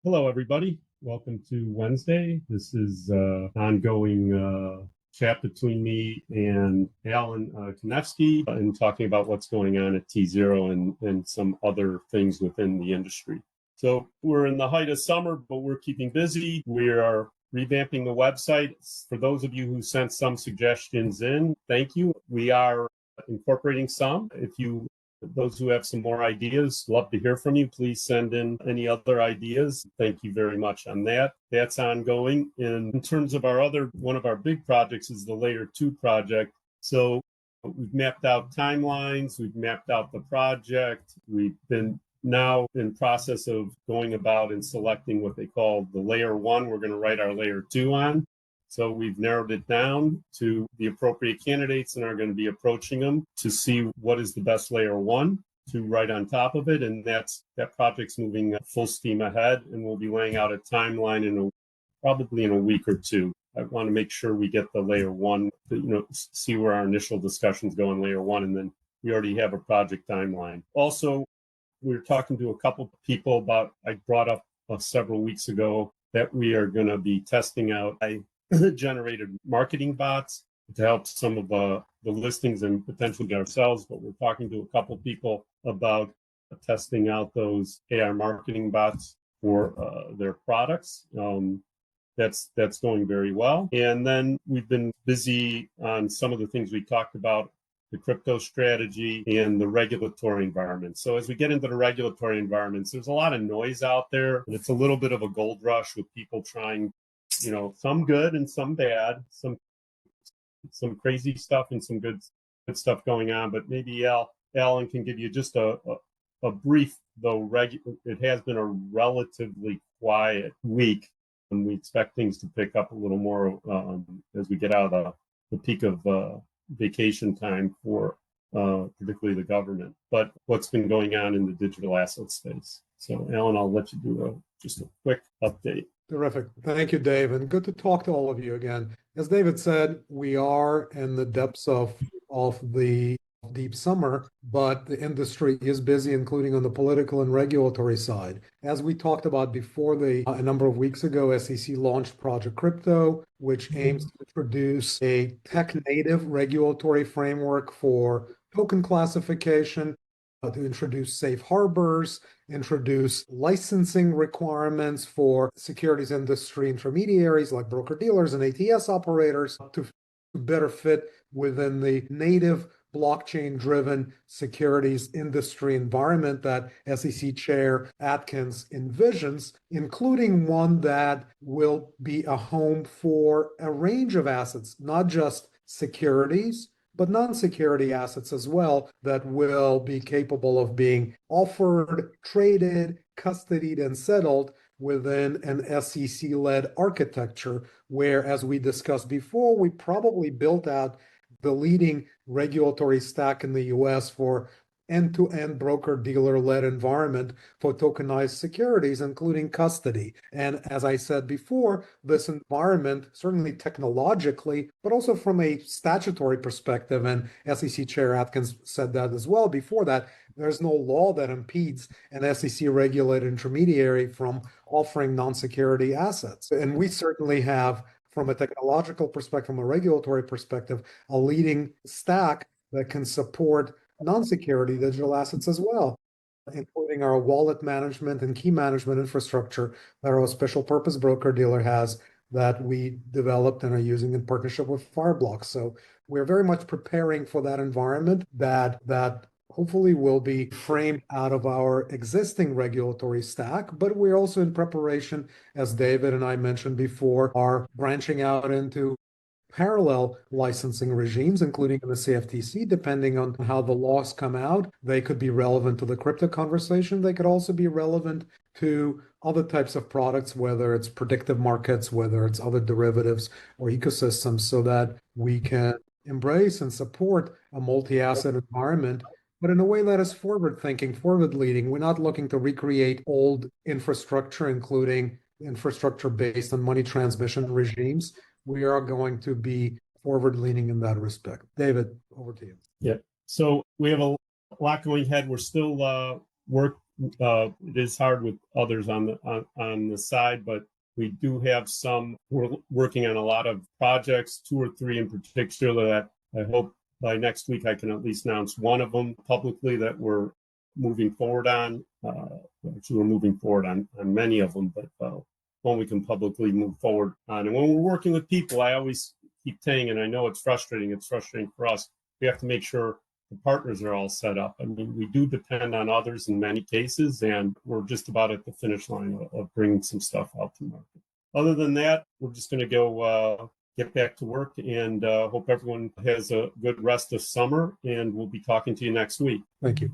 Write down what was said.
Hello, everybody. Welcome to Wednesday. This is ongoing chat between me and Alan Konevsky and talking about what's going on at tZERO and some other things within the industry. So we're in the height of summer, but we're keeping busy. We are revamping the website. For those of you who sent some suggestions in, thank you. We are incorporating some. Those who have some more ideas, love to hear from you. Please send in any other ideas. Thank you very much on that. That's ongoing. And in terms of one of our big projects is the Layer 2 project. So we've mapped out timelines. We've mapped out the project. We've been now in process of going about and selecting what they call the Layer 1. We're going to write our Layer 2 on. So we've narrowed it down to the appropriate candidates and are going to be approaching them to see what is the best Layer 1 to write on top of it. And that project's moving full steam ahead, and we'll be laying out a timeline probably in a week or two. I want to make sure we get the Layer 1, see where our initial discussions go in Layer 1, and then we already have a project timeline. Also, we were talking to a couple of people about, I brought up several weeks ago that we are going to be testing out generated marketing bots to help some of the listings and potentially ourselves, but we're talking to a couple people about testing out those AI marketing bots for their products. That's going very well. And then we've been busy on some of the things we talked about, the crypto strategy and the regulatory environment. So as we get into the regulatory environments, there's a lot of noise out there, and it's a little bit of a gold rush with people trying, some good and some bad, some crazy stuff and some good stuff going on. But maybe Alan can give you just a brief, though it has been a relatively quiet week, and we expect things to pick up a little more as we get out of the peak of vacation time for particularly the government. But what's been going on in the digital asset space. So Alan, I'll let you do just a quick update. Terrific. Thank you, Dave, and good to talk to all of you again. As David said, we are in the depths of the deep summer, but the industry is busy, including on the political and regulatory side. As we talked about before, a number of weeks ago, SEC launched Project Crypto, which aims to introduce a tech-native regulatory framework for token classification, to introduce safe harbors, introduce licensing requirements for securities industry intermediaries like broker-dealers and ATS operators to better fit within the native blockchain-driven securities industry environment that SEC Chair Atkins envisions, including one that will be a home for a range of assets, not just securities, but non-security assets as well that will be capable of being offered, traded, custodied, and settled within an SEC-led architecture, where, as we discussed before, we probably built out the leading regulatory stack in the US for end-to-end broker-dealer-led environment for tokenized securities, including custody. And as I said before, this environment, certainly technologically, but also from a statutory perspective, and SEC Chair Atkins said that as well before that, there's no law that impedes an SEC-regulated intermediary from offering non-security assets. And we certainly have, from a technological perspective, from a regulatory perspective, a leading stack that can support non-security digital assets as well, including our wallet management and key management infrastructure that our special purpose broker-dealer has that we developed and are using in partnership with Fireblocks. So we're very much preparing for that environment that hopefully will be framed out of our existing regulatory stack, but we're also in preparation, as David and I mentioned before, are branching out into parallel licensing regimes, including in the CFTC, depending on how the laws come out. They could be relevant to the crypto conversation. They could also be relevant to other types of products, whether it's predictive markets, whether it's other derivatives or ecosystems, so that we can embrace and support a multi-asset environment, but in a way that is forward-thinking, forward-leading. We're not looking to recreate old infrastructure, including infrastructure based on money transmission regimes. We are going to be forward-leaning in that respect. David, over to you. Yeah. So we have a lot going ahead. We're still It is hard with others on the side, but we do have some. We're working on a lot of projects, 2 or 3 in particular, that I hope by next week I can at least announce one of them publicly that we're moving forward on. Actually, we're moving forward on many of them, but one we can publicly move forward on. And when we're working with people, I always keep saying, and I know it's frustrating. It's frustrating for us. We have to make sure the partners are all set up. I mean, we do depend on others in many cases, and we're just about at the finish line of bringing some stuff out to market. Other than that, we're just going to go get back to work, and hope everyone has a good rest of summer, and we'll be talking to you next week. Thank you.